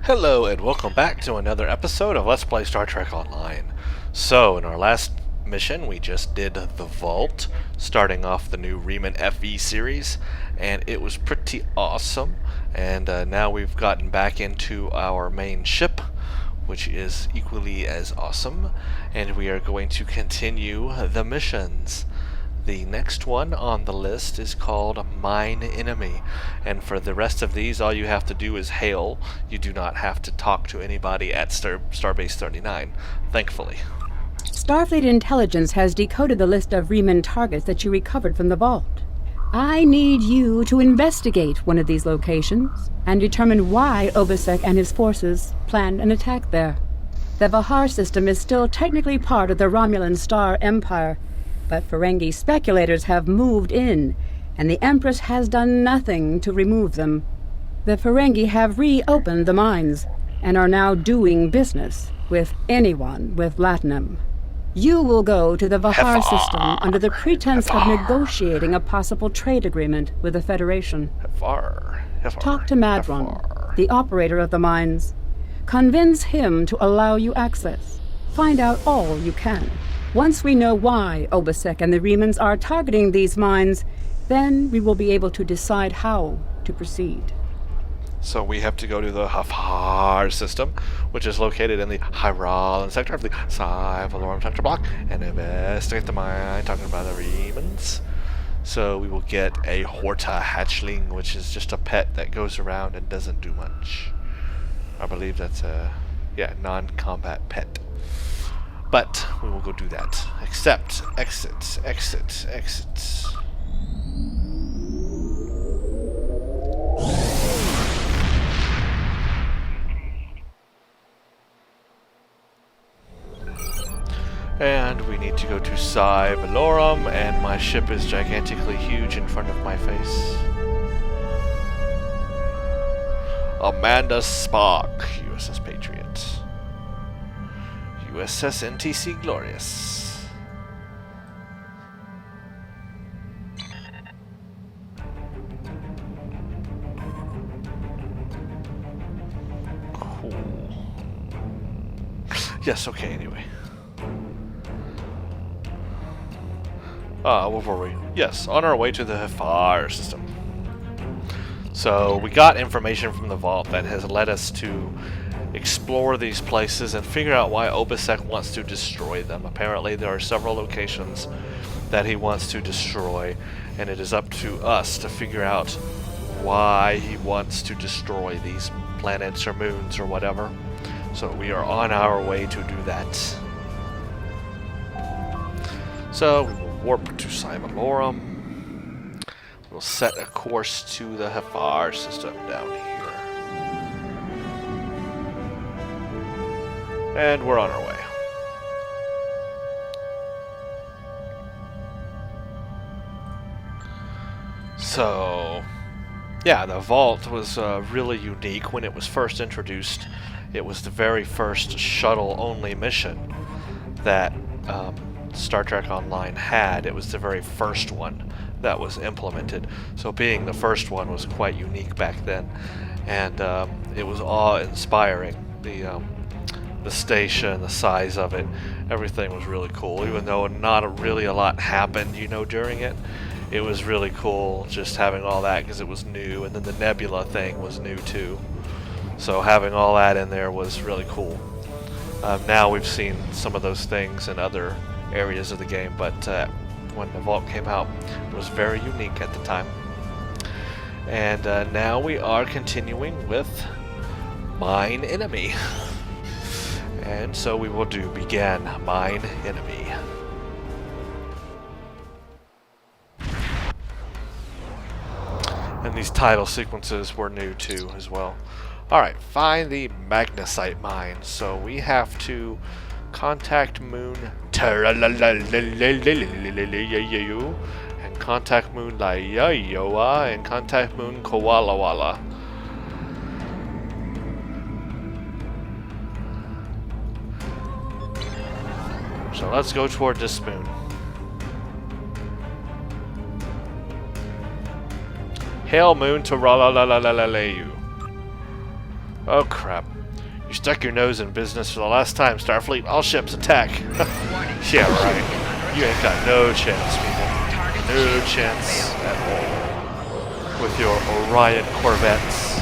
Hello and welcome back to another episode of Let's Play Star Trek Online. So, in our last mission we just did the Vault, starting off the new Riemann FE series, and it was pretty awesome. And now we've gotten back into our main ship, which is equally as awesome, and we are going to continue the missions. The next one on the list is called Mine Enemy, and for the rest of these all you have to do is hail. You do not have to talk to anybody at Starbase 39, thankfully. Starfleet Intelligence has decoded the list of Riemann targets that you recovered from the vault. I need you to investigate one of these locations and determine why Obisek and his forces planned an attack there. The Vahar system is still technically part of the Romulan Star Empire, but Ferengi speculators have moved in, and the Empress has done nothing to remove them. The Ferengi have reopened the mines, and are now doing business with anyone with latinum. You will go to the Vahar system under the pretense of negotiating a possible trade agreement with the Federation. Talk to Madron, the operator of the mines. Convince him to allow you access. Find out all you can. Once we know why Obisek and the Riemanns are targeting these mines, then we will be able to decide how to proceed. So we have to go to the Hafar system, which is located in the Hyralan sector of the Psi Valorum sector block, and investigate the mine talking about the Riemanns. So we will get a Horta hatchling, which is just a pet that goes around and doesn't do much. I believe that's a non-combat pet. But we will go do that. Accept, exit, exit, exit. And we need to go to Psi Valorum, and my ship is gigantically huge in front of my face. Amanda Spock, USS Patriot. USS NTC Glorious. Cool. Yes, okay, anyway. Where were we? Yes, on our way to the Hafar system. So, we got information from the vault that has led us to explore these places and figure out why Obisek wants to destroy them. Apparently there are several locations that he wants to destroy, and it is up to us to figure out why he wants to destroy these planets or moons or whatever. So we are on our way to do that. So we will warp to Psi Valorum. We'll set a course to the Hafar system down here. And we're on our way. So, yeah, the Vault was really unique when it was first introduced. It was the very first shuttle-only mission that Star Trek Online had. It was the very first one that was implemented. So being the first one was quite unique back then. And it was awe-inspiring. The station, the size of it, everything was really cool. Even though not really a lot happened, during it. It was really cool just having all that because it was new, and then the Nebula thing was new too. So having all that in there was really cool. Now we've seen some of those things in other areas of the game, but when the Vault came out, it was very unique at the time. And now we are continuing with Mine Enemy. And so we will begin Mine Enemy. And these title sequences were new too as well. Alright, find the magnesite mine. So we have to contact Moon and contact Moon Laioa and contact Moon Koalawala. So let's go toward this moon. Hail moon to Ralalalalayu. Oh crap. You stuck your nose in business for the last time, Starfleet. All ships attack. Yeah, right. You ain't got no chance, people. No chance at all. With your Orion Corvettes.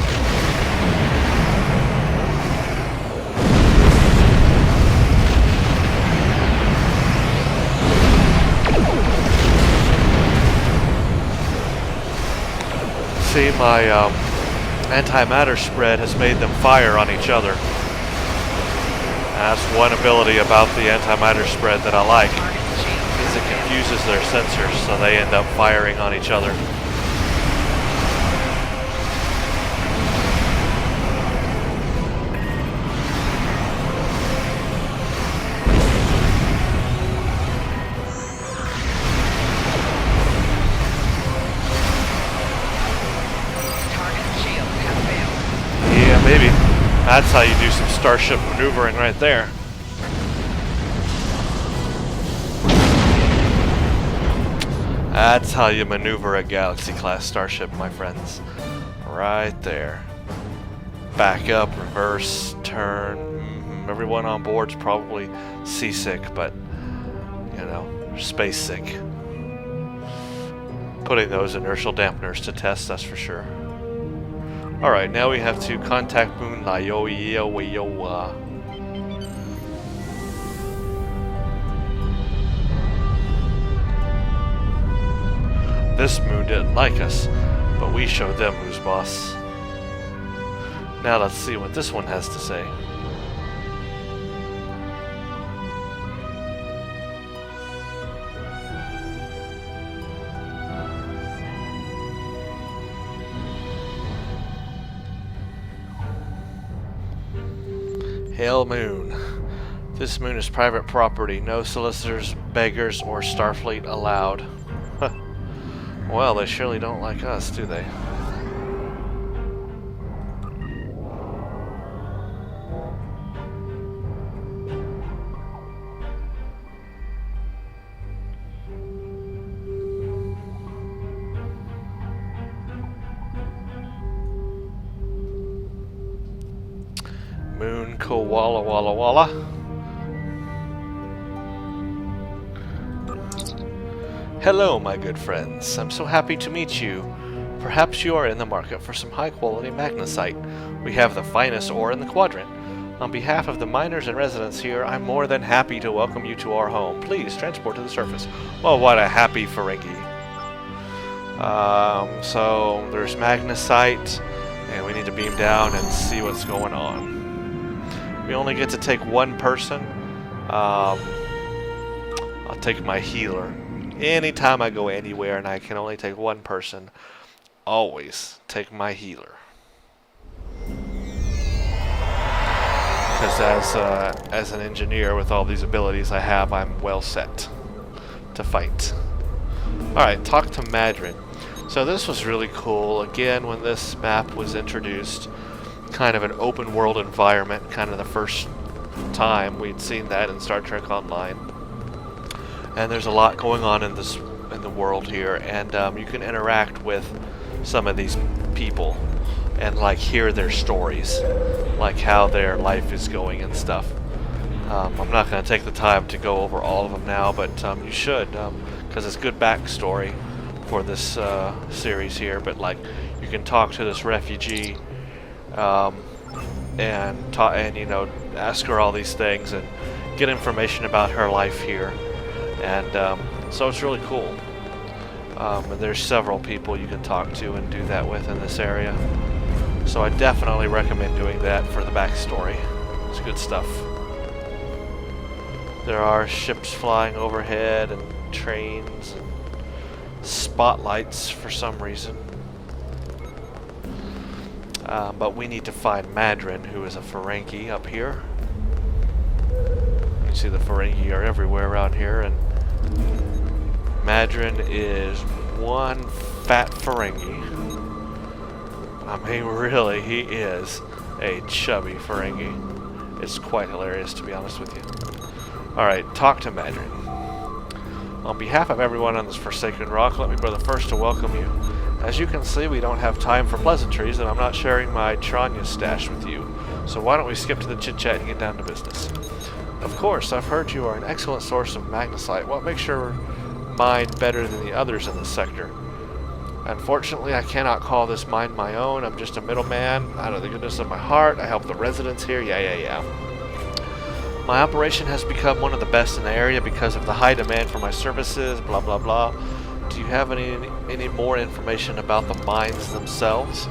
See, my antimatter spread has made them fire on each other. That's one ability about the antimatter spread that I like, is it confuses their sensors, so they end up firing on each other. Yeah, maybe. That's how you do some starship maneuvering right there. That's how you maneuver a Galaxy-class starship, my friends. Right there. Back up, reverse, turn. Everyone on board's probably seasick, but, you know, space sick. Putting those inertial dampeners to test, that's for sure. Alright, now we have to contact Moon Layoa. This moon didn't like us, but we showed them who's boss. Now let's see what this one has to say. Hail Moon. This moon is private property. No solicitors, beggars, or Starfleet allowed. Well, they surely don't like us, do they? Moon Koala Walla Walla. Hello, my good friends. I'm so happy to meet you. Perhaps you are in the market for some high-quality magnesite. We have the finest ore in the quadrant. On behalf of the miners and residents here, I'm more than happy to welcome you to our home. Please transport to the surface. Well, what a happy Ferengi. So there's magnesite, and we need to beam down and see what's going on. We only get to take one person. I'll take my healer. Anytime I go anywhere and I can only take one person, always take my healer. Because as an engineer with all these abilities I have, I'm well set to fight. Alright, talk to Madrin. So this was really cool. Again, when this map was introduced, kind of an open world environment, kind of the first time we'd seen that in Star Trek Online. And there's a lot going on in the world here, and you can interact with some of these people and like hear their stories, like how their life is going and stuff. I'm not going to take the time to go over all of them now, but you should, because it's good backstory for this series here. But like, you can talk to this refugee and you know, ask her all these things and get information about her life here. And so it's really cool. And there's several people you can talk to and do that with in this area. So I definitely recommend doing that for the backstory. It's good stuff. There are ships flying overhead and trains and spotlights for some reason. But we need to find Madrin, who is a Ferengi up here. You can see the Ferengi are everywhere around here, and Madrin is one fat Ferengi. I mean, really, he is a chubby Ferengi. It's quite hilarious, to be honest with you. Alright, talk to Madrin. On behalf of everyone on this forsaken rock, let me be the first to welcome you. As you can see, we don't have time for pleasantries, and I'm not sharing my Tranya stash with you. So why don't we skip to the chit-chat and get down to business? Of course, I've heard you are an excellent source of magnesite. What makes your mine better than the others in this sector? Unfortunately, I cannot call this mine my own. I'm just a middleman. Out of the goodness of my heart, I help the residents here. Yeah. My operation has become one of the best in the area because of the high demand for my services, blah blah blah. Do you have any more information about the mines themselves?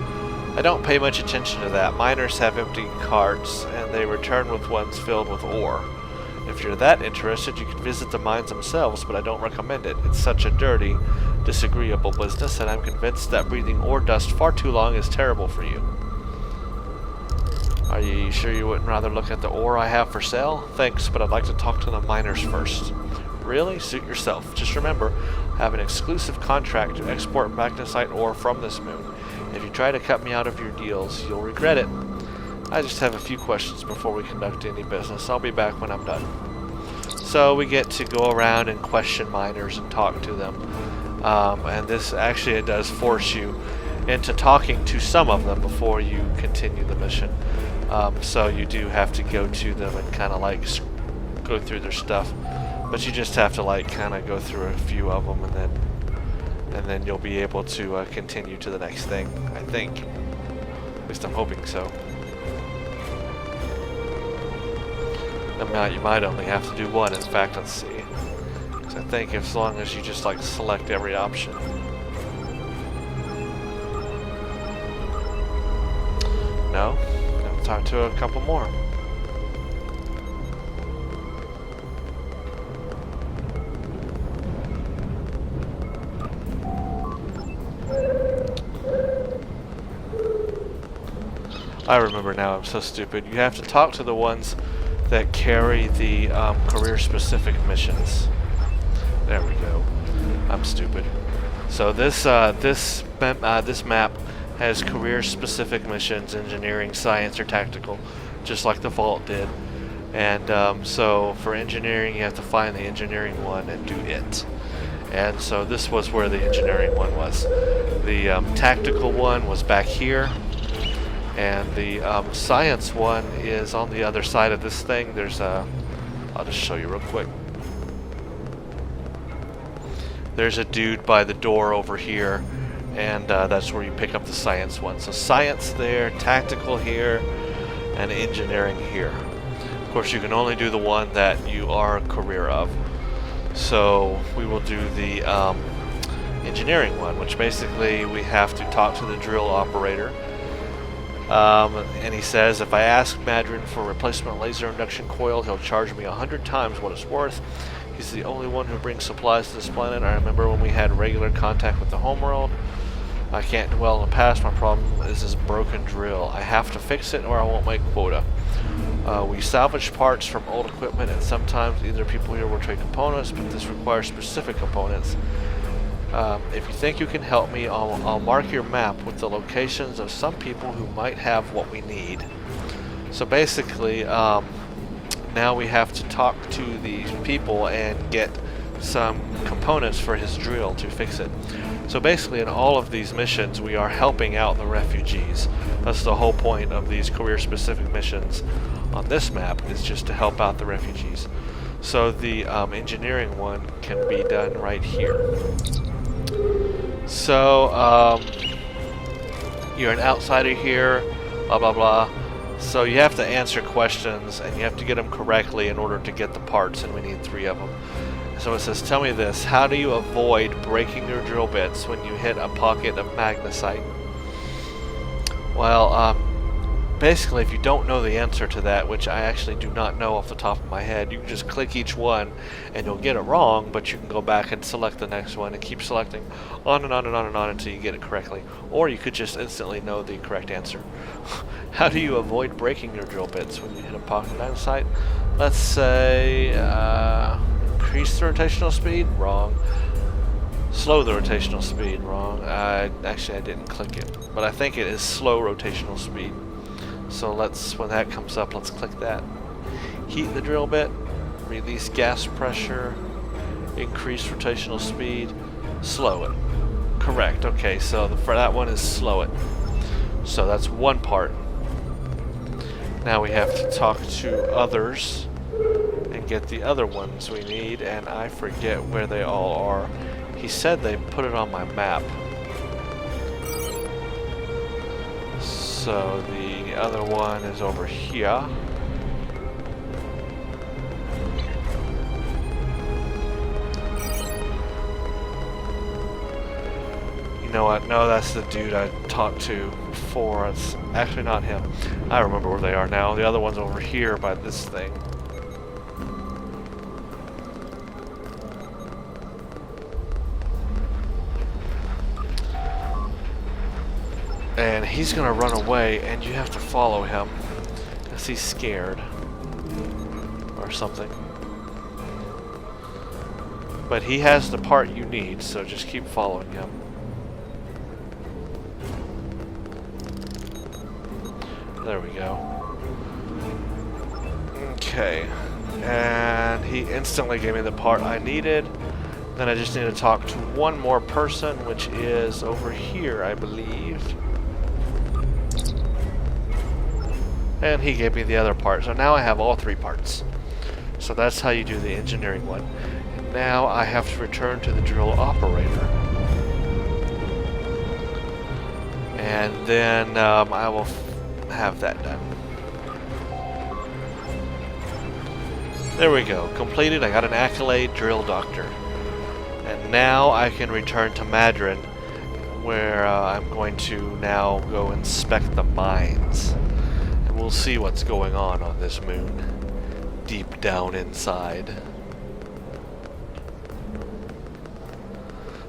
I don't pay much attention to that. Miners have empty carts, and they return with ones filled with ore. If you're that interested, you can visit the mines themselves, but I don't recommend it. It's such a dirty, disagreeable business, and I'm convinced that breathing ore dust far too long is terrible for you. Are you sure you wouldn't rather look at the ore I have for sale? Thanks, but I'd like to talk to the miners first. Really? Suit yourself. Just remember, I have an exclusive contract to export magnesite ore from this moon. If you try to cut me out of your deals, you'll regret it. I just have a few questions before we conduct any business. I'll be back when I'm done. So we get to go around and question miners and talk to them. And this actually, it does force you into talking to some of them before you continue the mission. So you do have to go to them and kind of like go through their stuff. But you just have to like kind of go through a few of them, and then you'll be able to continue to the next thing, I think. At least I'm hoping so. You might only have to do one. In fact, let's see. Because I think as long as you just like select every option. No, I'll talk to a couple more. I remember now, I'm so stupid. You have to talk to the ones that carry the career-specific missions. There we go. I'm stupid. So this map has career-specific missions, engineering, science, or tactical, just like the Vault did. And so for engineering, you have to find the engineering one and do it. And so this was where the engineering one was. The tactical one was back here. And the science one is on the other side of this thing. There's a... I'll just show you real quick. There's a dude by the door over here, and that's where you pick up the science one. So science there, tactical here, and engineering here. Of course, you can only do the one that you are a career of. So we will do the engineering one, which basically we have to talk to the drill operator. And he says, if I ask Madrin for a replacement laser induction coil, he'll charge me 100 times what it's worth. He's the only one who brings supplies to this planet. I remember when we had regular contact with the homeworld. I can't dwell in the past. My problem is this broken drill. I have to fix it or I won't make quota. We salvage parts from old equipment, and sometimes either people here will trade components, but this requires specific components. If you think you can help me, I'll mark your map with the locations of some people who might have what we need. So basically, now we have to talk to these people and get some components for his drill to fix it. So basically, in all of these missions, we are helping out the refugees. That's the whole point of these career-specific missions on this map, is just to help out the refugees. So the engineering one can be done right here. So, you're an outsider here, blah blah blah. So you have to answer questions, and you have to get them correctly in order to get the parts, and we need 3 of them. So it says, tell me this, how do you avoid breaking your drill bits when you hit a pocket of magnesite? Well, basically, if you don't know the answer to that, which I actually do not know off the top of my head, you can just click each one and you'll get it wrong, but you can go back and select the next one and keep selecting on and on and on and on until you get it correctly. Or you could just instantly know the correct answer. How do you avoid breaking your drill bits when you hit a pocket of magnesite? Let's say, increase the rotational speed? Wrong. Slow the rotational speed? Wrong. Actually, I didn't click it, but I think it is slow rotational speed. So when that comes up, let's click that. Heat the drill bit, release gas pressure, increase rotational speed, slow it. correct. Okay, so for that one is slow it. So that's one part. Now we have to talk to others and get the other ones we need, and I forget where they all are. He said they put it on my map. So the other one is over here. You know what? No, that's the dude I talked to before. It's actually not him. I remember where they are now. The other one's over here by this thing. And he's gonna run away, and you have to follow him, because he's scared. Or something. But he has the part you need, so just keep following him. There we go. Okay. And he instantly gave me the part I needed. Then I just need to talk to one more person, which is over here, I believe. And he gave me the other part. So now I have all three parts. So that's how you do the engineering one. And now I have to return to the drill operator. And then I will have that done. There we go. Completed. I got an accolade, drill doctor. And now I can return to Madron, where I'm going to now go inspect the mines. And we'll see what's going on this moon, deep down inside.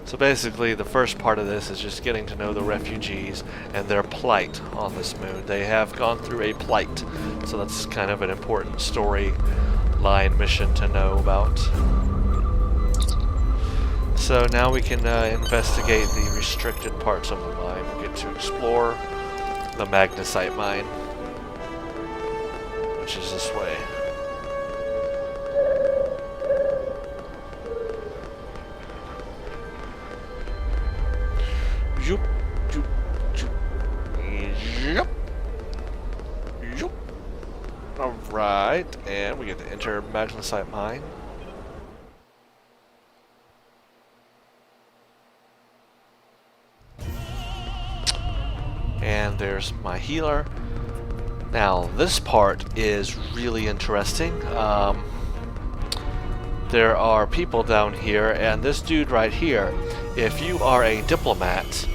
So basically, the first part of this is just getting to know the refugees and their plight on this moon. They have gone through a plight, so that's kind of an important storyline mission to know about. So now we can investigate the restricted parts of the mine. We get to explore the magnesite mine, which is this way. Zoop, zoop, zoop, zoop, zoop. Alright, and we get to enter magnesite mine. And there's my healer. Now this part is really interesting. There are people down here, and this dude right here, if you are a diplomat,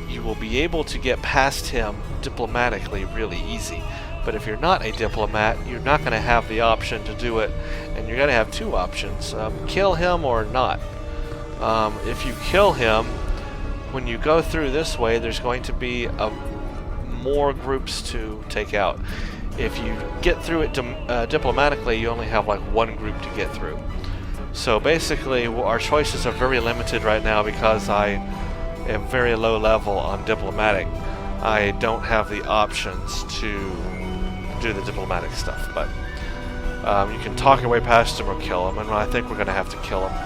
you will be able to get past him diplomatically really easy. But if you're not a diplomat, you're not going to have the option to do it, and you're going to have two options. Kill him or not. If you kill him, when you go through this way, there's going to be more groups to take out. If you get through it diplomatically, you only have like one group to get through. So basically, our choices are very limited right now because I am very low level on diplomatic. I don't have the options to do the diplomatic stuff, but you can talk your way past him or kill him, and I think we're going to have to kill him.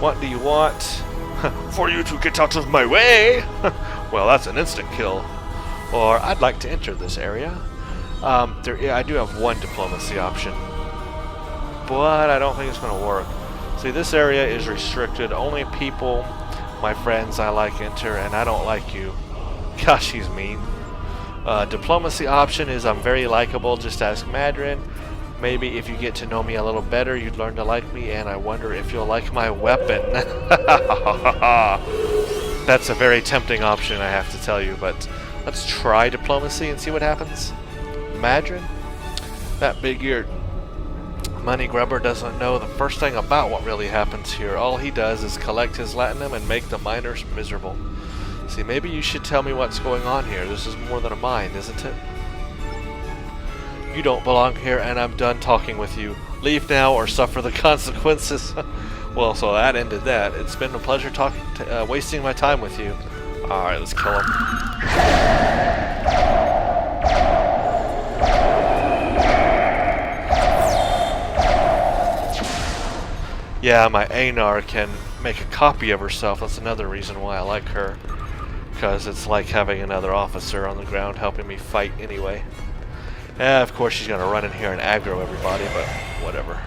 What do you want? For you to get out of my way? Well, that's an instant kill. Or, I'd like to enter this area. I do have one diplomacy option, but I don't think it's going to work. See, this area is restricted. Only people, my friends, I like enter, and I don't like you. Gosh, he's mean. Diplomacy option is I'm very likable. Just ask Madron. Maybe if you get to know me a little better, you'd learn to like me, and I wonder if you'll like my weapon. That's a very tempting option, I have to tell you, but let's try diplomacy and see what happens. Madron? That big-eared money grubber doesn't know the first thing about what really happens here. All he does is collect his latinum and make the miners miserable. See, maybe you should tell me what's going on here. This is more than a mine, isn't it? You don't belong here, and I'm done talking with you. Leave now or suffer the consequences. Well, so that ended that. It's been a pleasure wasting my time with you. Alright, let's kill him. Yeah, my Anar can make a copy of herself. That's another reason why I like her. Because it's like having another officer on the ground helping me fight anyway. Of course she's going to run in here and aggro everybody, but whatever.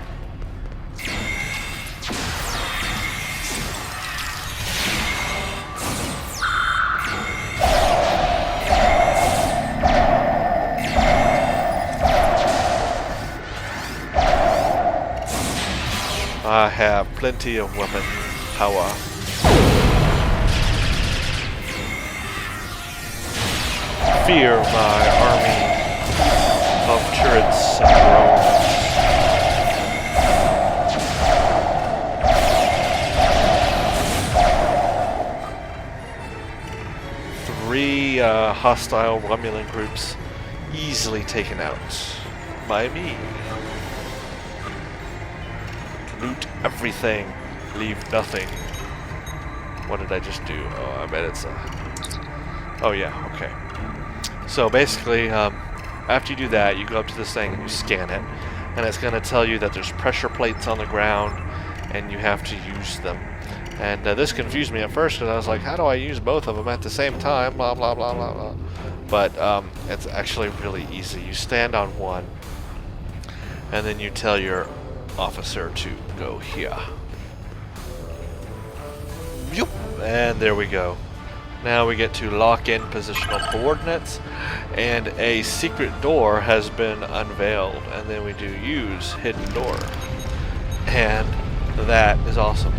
I have plenty of weapon power. Fear my army of turrets and drones. 3 hostile Romulan groups easily taken out by me. Loot everything, leave nothing. What did I just do? Oh, I bet it's a... Oh yeah, okay. So basically, after you do that, you go up to this thing and you scan it, and it's going to tell you that there's pressure plates on the ground, and you have to use them. And this confused me at first, because I was like, how do I use both of them at the same time? Blah, blah, blah, blah, blah. But it's actually really easy. You stand on one, and then you tell your officer to go here. Yoop. And there we go. Now we get to lock in positional coordinates, and a secret door has been unveiled, and then we do use hidden door, and that is awesome.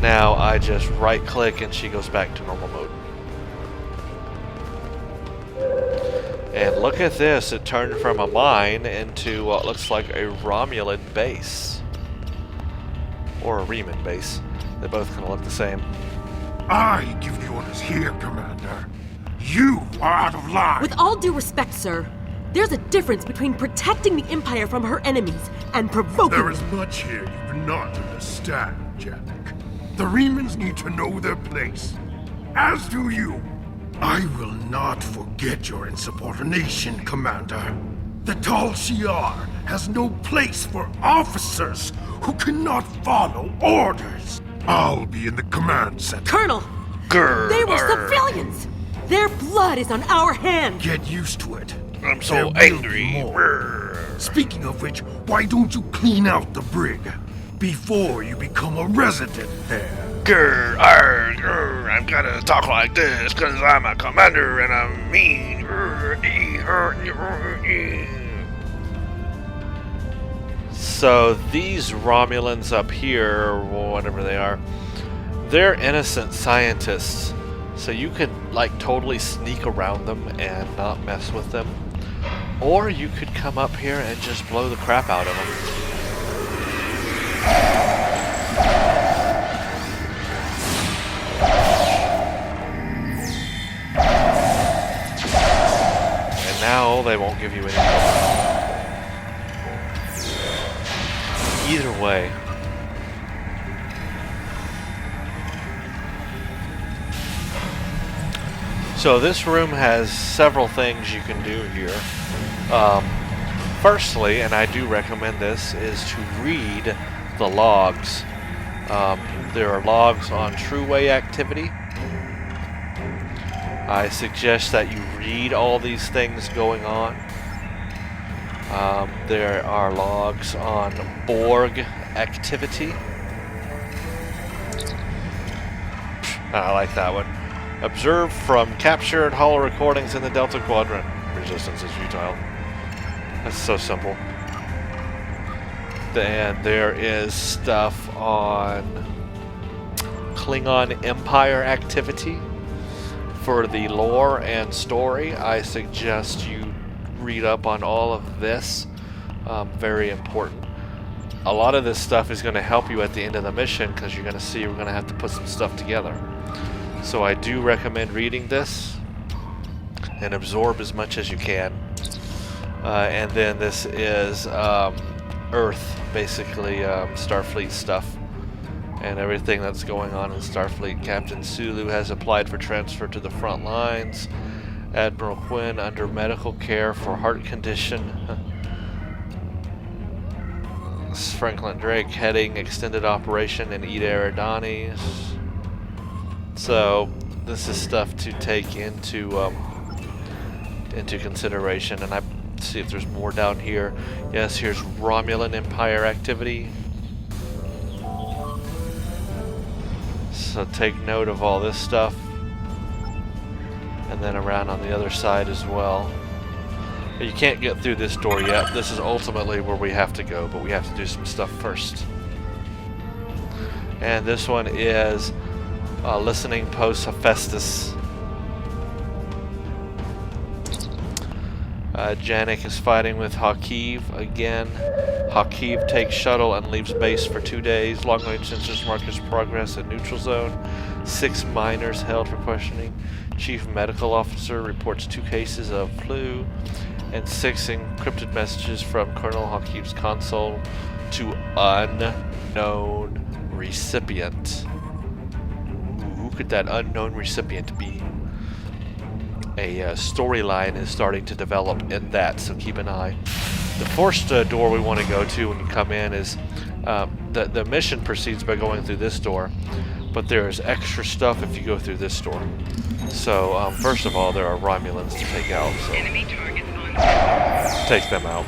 Now I just right click and she goes back to normal mode. And look at this, it turned from a mine into what looks like a Romulan base. Or a Reman base. They both kind of look the same. I give the orders here, Commander. You are out of line. With all due respect, sir, there's a difference between protecting the Empire from her enemies and provoking There is much here you do not understand, Jack. The Remans need to know their place. As do you. I will not forget your insubordination, Commander. The Tal Shiar has no place for officers who cannot follow orders. I'll be in the command center. Colonel! Grr, They were arr. civilians! Their blood is on our hands! Get used to it. I'm There so will angry. be more. Grr. Speaking of which, why don't you clean out the brig before you become a resident there? Grr, arr, grr, I'm gonna talk like this because I'm a commander and I'm mean. Grr, ee. So these Romulans up here, or whatever they are, they're innocent scientists. So you could like totally sneak around them and not mess with them. Or you could come up here and just blow the crap out of them. And now they won't give you any trouble. Either way. So this room has several things you can do here. Firstly, and I do recommend this, is to read the logs. There are logs on True-Way activity. I suggest that you read all these things going on. There are logs on Borg activity. I like that one. Observe from captured holo recordings in the Delta Quadrant. Resistance is futile. That's so simple. And there is stuff on Klingon Empire activity. For the lore and story, I suggest you read up on all of this. Very important. A lot of this stuff is going to help you at the end of the mission because you're going to see we're going to have to put some stuff together. So I do recommend reading this and absorb as much as you can. And then this is Earth, basically Starfleet stuff and everything that's going on in Starfleet. Captain Sulu has applied for transfer to the front lines. Admiral Quinn under medical care for heart condition. Alex Franklin Drake heading extended operation in Ida Eridanes. So this is stuff to take into consideration. And I see if there's more down here. Yes, here's Romulan Empire activity. So take note of all this stuff. And then around on the other side as well. You can't get through this door yet. This is ultimately where we have to go, but we have to do some stuff first. And this one is Listening Post Hephaestus. Janik is fighting with Hakiv again. Hakiv takes shuttle and leaves base for 2 days. Long-range sensors mark his progress in neutral zone. 6 miners held for questioning. Chief Medical Officer reports 2 cases of flu. And 6 encrypted messages from Colonel Hakiv's console to unknown recipient. Ooh, who could that unknown recipient be? A storyline is starting to develop in that, so keep an eye. The first door we want to go to when you come in is the mission proceeds by going through this door, but there is extra stuff if you go through this door. So first of all, there are Romulans to take out. So take them out.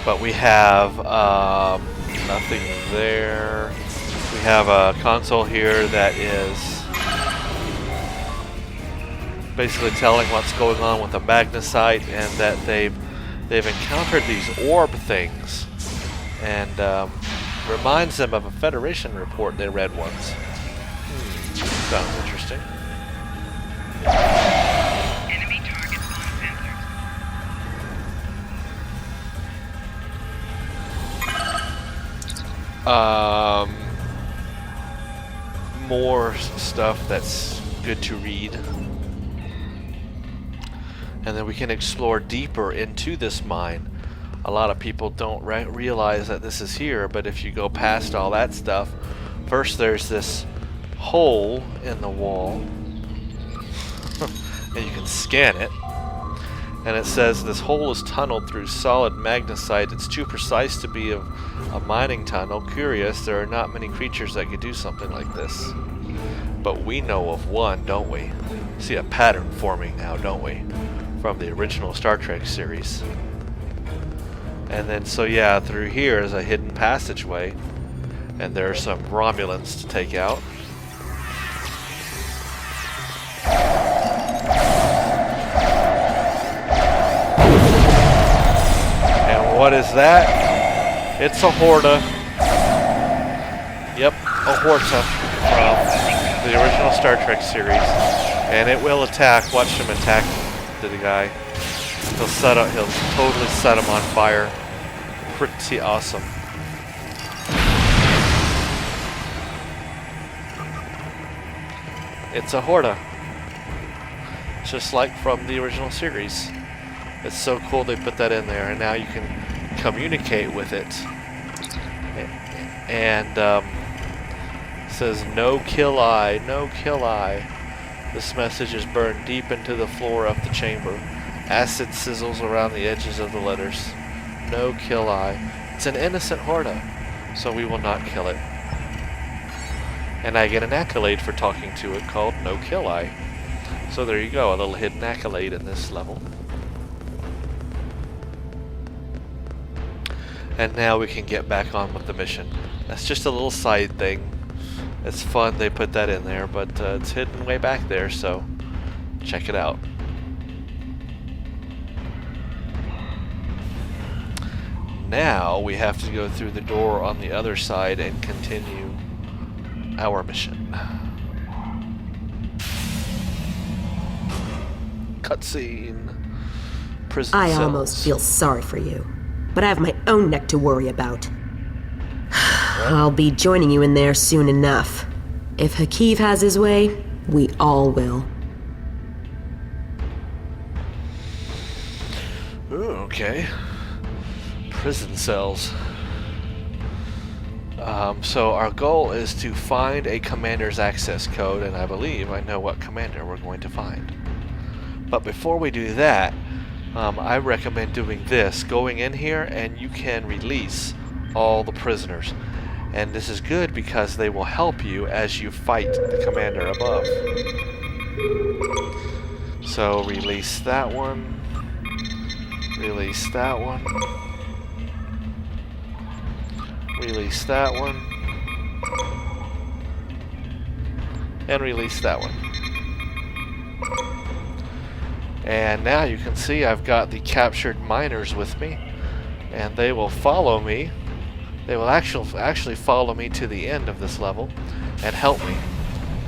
But we have nothing there. We have a console here that is basically telling what's going on with the magnesite, and that they've encountered these orb things, and reminds them of a Federation report they read once. Sounds interesting. Enemy targets on sensors. More stuff that's good to read. And then we can explore deeper into this mine. A lot of people don't realize that this is here, but if you go past all that stuff, first there's this hole in the wall. And you can scan it. And it says this hole is tunneled through solid magnesite. It's too precise to be a mining tunnel. Curious, there are not many creatures that could do something like this. But we know of one, don't we? See a pattern forming now, don't we? From the original Star Trek series. And then, so yeah, through here is a hidden passageway. And there are some Romulans to take out. And what is that? It's a Horta. Yep, a Horta from the original Star Trek series. And it will attack. Watch him attack the guy. He'll totally set him on fire. Pretty awesome. It's a Horta. Just like from the original series. It's so cool they put that in there, and now you can communicate with it. And it says no kill eye, no kill eye. This message is burned deep into the floor of the chamber. Acid sizzles around the edges of the letters. No kill eye. It's an innocent Horta, so we will not kill it. And I get an accolade for talking to it called No Kill Eye. So there you go, a little hidden accolade in this level. And now we can get back on with the mission. That's just a little side thing. It's fun they put that in there, but it's hidden way back there, so check it out. Now we have to go through the door on the other side and continue our mission. Cutscene. Prison I cells. almost feel sorry for you, but I have my own neck to worry about. I'll be joining you in there soon enough. If Hakiv has his way, we all will. Ooh, okay. Prison cells. So our goal is to find a commander's access code, and I believe I know what commander we're going to find. But before we do that, I recommend doing this, going in here, and you can release all the prisoners. And this is good because they will help you as you fight the commander above. So release that one. Release that one. Release that one. And release that one. And now you can see I've got the captured miners with me, and they will follow me. They will actually follow me to the end of this level and help me.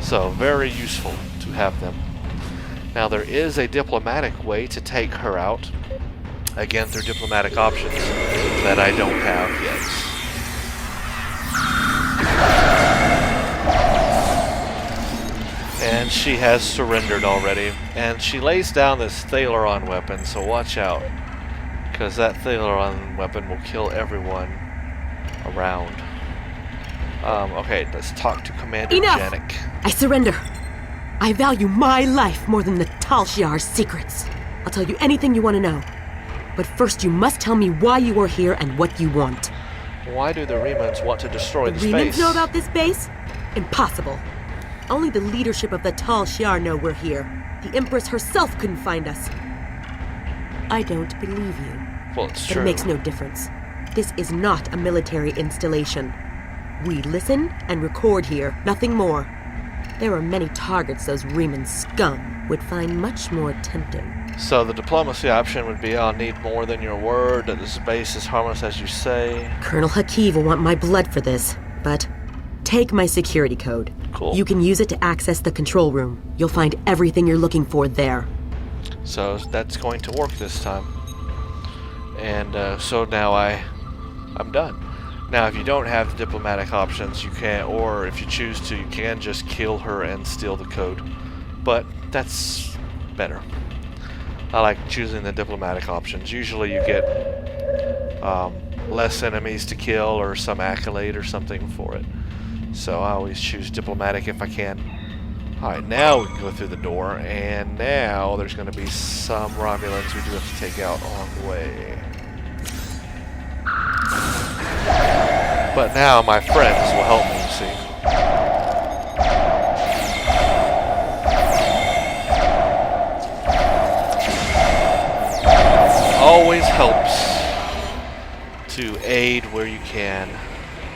So very useful to have them. Now there is a diplomatic way to take her out, again through diplomatic options that I don't have yet. And she has surrendered already. And she lays down this Thaleron weapon, so watch out. Because that Thaleron weapon will kill everyone around. Okay, let's talk to Commander Enough! Janik. I surrender. I value my life more than the Tal Shiar's secrets. I'll tell you anything you want to know. But first you must tell me why you are here and what you want. Why do the Remans want to destroy this The base? Remans know about this base? Impossible. Only the leadership of the Tal Shiar know we're here. The Empress herself couldn't find us. I don't believe you. Well, it's But true. it makes no difference. This is not a military installation. We listen and record here, nothing more. There are many targets those Reman scum would find much more tempting. So the diplomacy option would be, I'll need more than your word, that this base is harmless as you say. Colonel Hakiv will want my blood for this, but take my security code. Cool. You can use it to access the control room. You'll find everything you're looking for there. So that's going to work this time. And so now I'm done. Now if you don't have the diplomatic options, you can, or if you choose to, you can just kill her and steal the code. But that's better. I like choosing the diplomatic options. Usually you get less enemies to kill or some accolade or something for it. So I always choose diplomatic if I can. Alright, now we can go through the door, and now there's going to be some Romulans we do have to take out along the way. But now my friends will help me, you see. Always helps to aid where you can.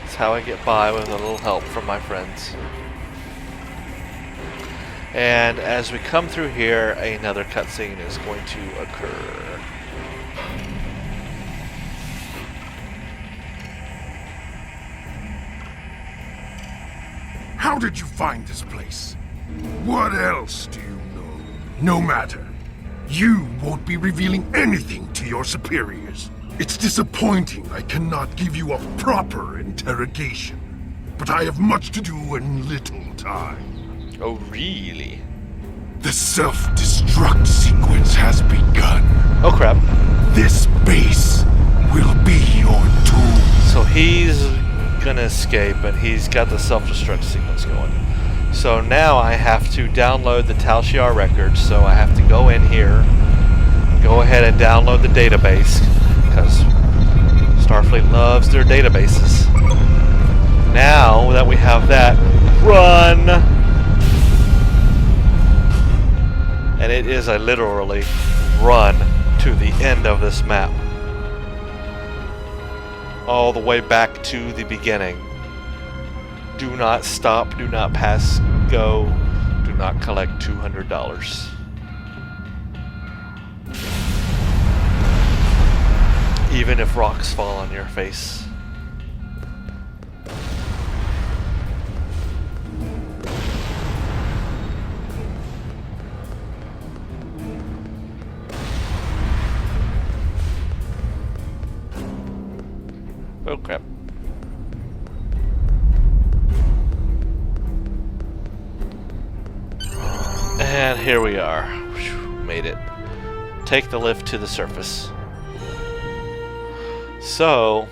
That's how I get by with a little help from my friends. And as we come through here, another cutscene is going to occur. How did you find this place? What else do you know? No matter. You won't be revealing anything to your superiors. It's disappointing I cannot give you a proper interrogation. But I have much to do and little time. Oh, really? The self-destruct sequence has begun. Oh, crap. This base will be your tomb. So he's gonna escape, and he's got the self-destruct sequence going. So now I have to download the Tal Shiar records, so I have to go in here, go ahead and download the database, because Starfleet loves their databases. Now that we have that, run! And it is a literally run to the end of this map. All the way back to the beginning. Do not stop, do not pass go, do not collect $200. Even if rocks fall on your face. Oh crap. And here we are. Whew, made it. Take the lift to the surface. So,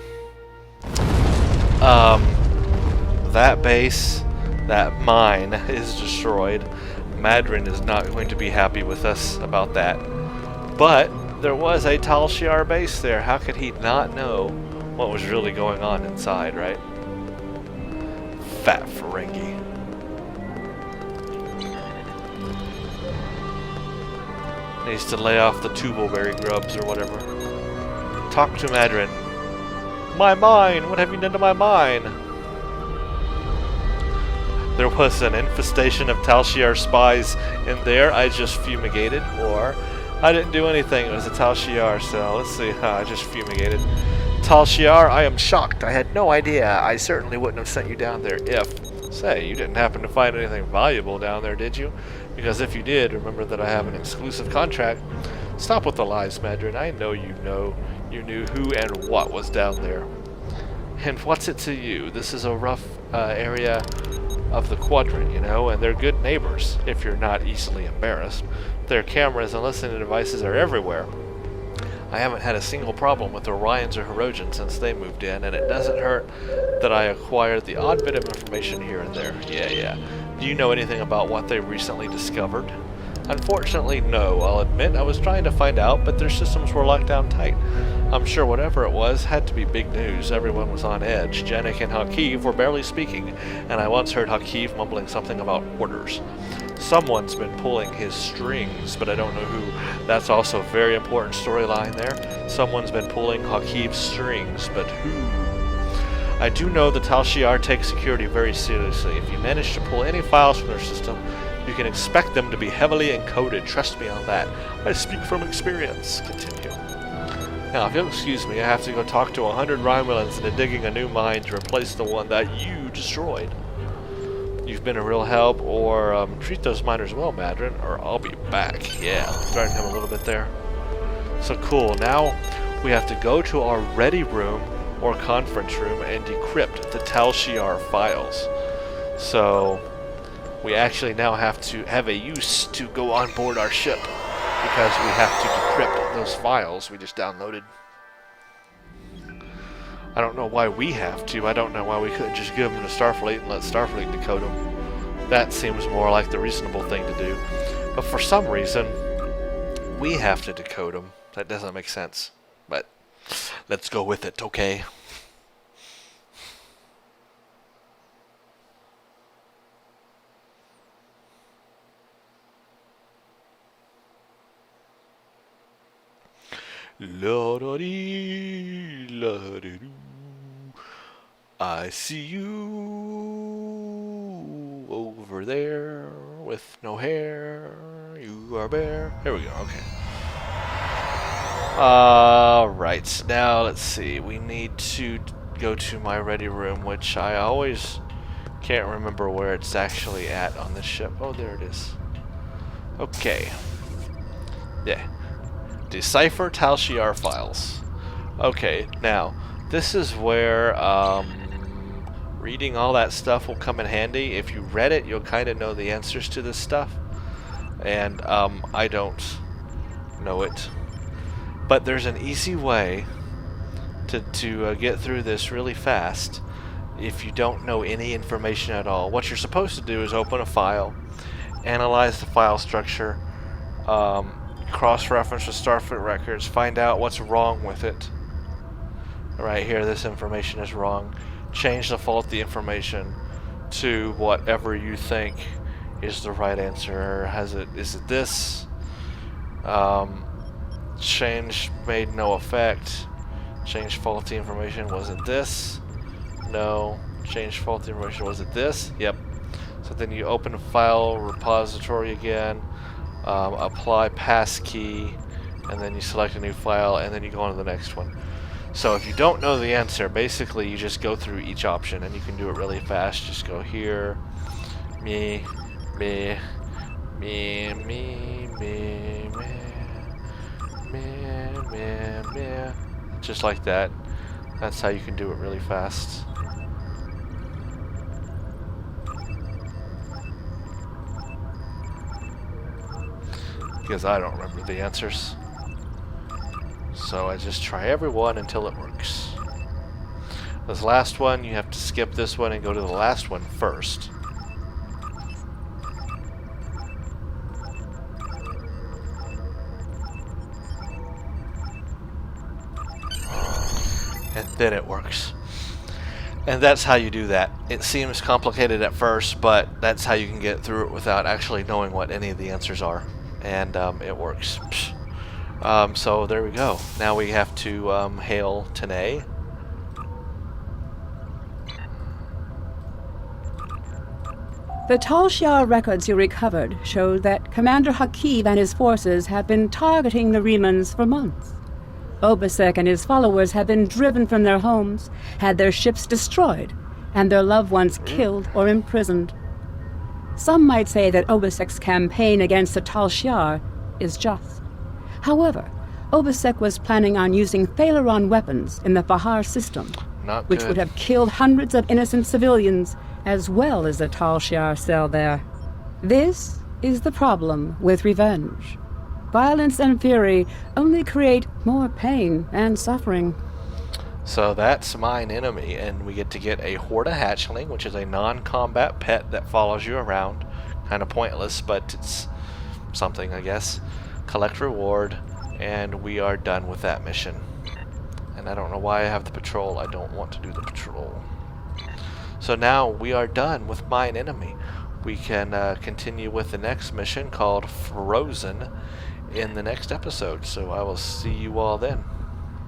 that base, that mine is destroyed. Madrin is not going to be happy with us about that. But There was a Tal Shiar base there. How could he not know what was really going on inside, right? Fat Ferengi. Needs to lay off the Tubalberry grubs or whatever. Talk to Madrin. My mine! What have you done to my mine? There was an infestation of Tal Shiar spies in there. I just fumigated, or I didn't do anything. It was a Tal Shiar, so let's see. I just fumigated. Tal Shiar, I am shocked. I had no idea. I certainly wouldn't have sent you down there if... Say, you didn't happen to find anything valuable down there, did you? Because if you did, remember that I have an exclusive contract. Stop with the lies, Madrin. I know you knew who and what was down there. And what's it to you? This is a rough area of the quadrant, you know, and they're good neighbors, if you're not easily embarrassed. Their cameras and listening devices are everywhere. I haven't had a single problem with Orions or Herodians since they moved in, and it doesn't hurt that I acquired the odd bit of information here and there. Yeah. Do you know anything about what they recently discovered? Unfortunately, no. I'll admit I was trying to find out, but their systems were locked down tight. I'm sure whatever it was had to be big news. Everyone was on edge. Janek and Hakiv were barely speaking, and I once heard Hakiv mumbling something about orders. Someone's been pulling his strings, but I don't know who. That's also a very important storyline there. Someone's been pulling Hakiv's strings, but who? I do know the Tal Shiar take security very seriously. If you manage to pull any files from their system, you can expect them to be heavily encoded. Trust me on that. I speak from experience. Continue. Now, if you'll excuse me, I have to go talk to 100 Romulans and digging a new mine to replace the one that you destroyed. You've been a real help, or treat those miners well, Madrin, or I'll be back. Yeah, threaten him a little bit there. So cool, now we have to go to our ready room or conference room and decrypt the Tal Shiar files. So we actually now have to have a use to go on board our ship because we have to decrypt those files we just downloaded. I don't know why we have to. I don't know why we couldn't just give them to Starfleet and let Starfleet decode them. That seems more like the reasonable thing to do. But for some reason, we have to decode them. That doesn't make sense. But let's go with it, okay? La-da-dee, la-da-doo. I see you over there with no hair. You are bare. Here we go. Okay. Alright. Now, let's see. We need to go to my ready room, which I always can't remember where it's actually at on this ship. Oh, there it is. Okay. Yeah. Decipher Tal Shiar files. Okay, now, this is where reading all that stuff will come in handy. If you read it, you'll kind of know the answers to this stuff. And I don't know it. But there's an easy way to get through this really fast if you don't know any information at all. What you're supposed to do is open a file, analyze the file structure, cross-reference with Starfleet records, find out what's wrong with it. Right here, this information is wrong. Change the faulty information to whatever you think is the right answer. Is it this? Change made no effect. Change faulty information. Was it this? No. Change faulty information. Was it this? Yep. So then you open a file repository again. Apply passkey, and then you select a new file, and then you go on to the next one. So if you don't know the answer, basically you just go through each option, and you can do it really fast. Just go here, me, just like that. That's how you can do it really fast. Because I don't remember the answers. So I just try every one until it works. This last one, you have to skip this one and go to the last one first. and then it works. And that's how you do that. It seems complicated at first, but that's how you can get through it without actually knowing what any of the answers are. And it works. So there we go. Now we have to hail Tanae. The Tal Shiar records you recovered showed that Commander Hakiv and his forces have been targeting the Remans for months. Obasek and his followers have been driven from their homes, had their ships destroyed, and their loved ones killed or imprisoned. Some might say that Obasek's campaign against the Tal Shiar is just. However, Obasek was planning on using Thalaron weapons in the Fahar system, Not which good. would have killed hundreds of innocent civilians, as well as the Tal Shiar cell there. This is the problem with revenge. Violence and fury only create more pain and suffering. So that's mine enemy, and we get to get a Horda hatchling, which is a non-combat pet that follows you around. Kind of pointless, but it's something, I guess. Collect reward, and we are done with that mission. And I don't know why I have the patrol. I don't want to do the patrol. So now we are done with mine enemy. We can continue with the next mission called Frozen in the next episode. So I will see you all then.